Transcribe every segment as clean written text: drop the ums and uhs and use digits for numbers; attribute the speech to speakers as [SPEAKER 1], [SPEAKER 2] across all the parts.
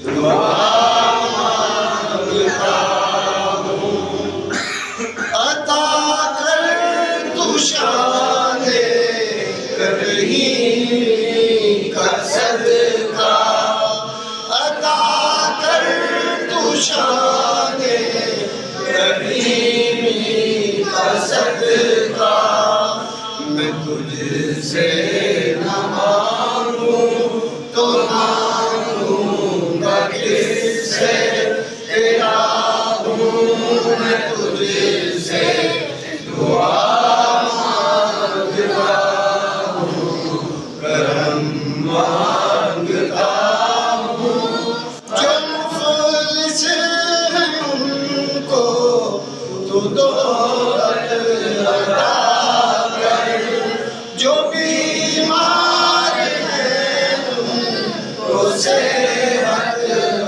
[SPEAKER 1] दुआ मांगता हूँ। अता कर तू शाने करहीम का सदका, अता कर तू शाने करहीम का सदका। मैं तुझसे न मांगूं तो मांगूंगा किससे, तेरा हूँ मैं तुझसे दुआ मांगता हूँ, करम मांगता हूँ। जो मुफलिस हैं उनको तू दौलत अता कर, जो बीमार हैं उनको सेहत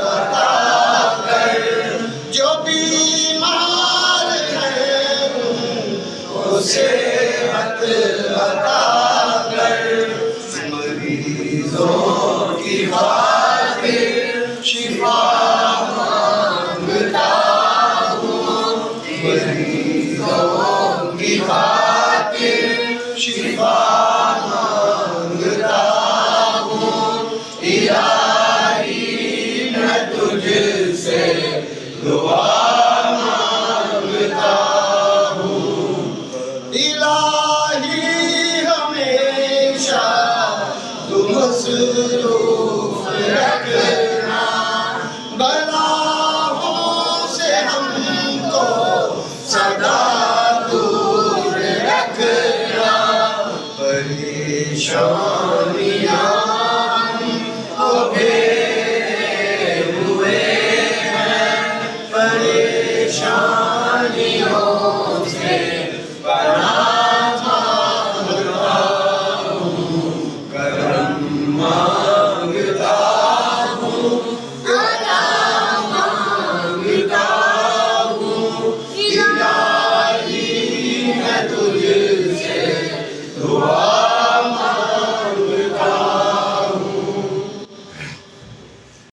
[SPEAKER 1] अता कर, जो बीमार हैं उनको सेहत अता कर। मरीजों की खातिर शिफा मांगता हूँ, मरीजों की खातिर शिफा मांगता हूँ। इलाही मैं तुझसे दुआ मांगता हूँ। इलाही हमेशा तू मसरूफ रखना, बलाओं से हमको सदा दूर रखना। परेशानियाँ हमको घेरे हुए हैं, परेशानियों से पनाह मांगता हूँ, करम मांगता हूँ, अता मांगता हूँ। इलाही मैं तुझसे दुआ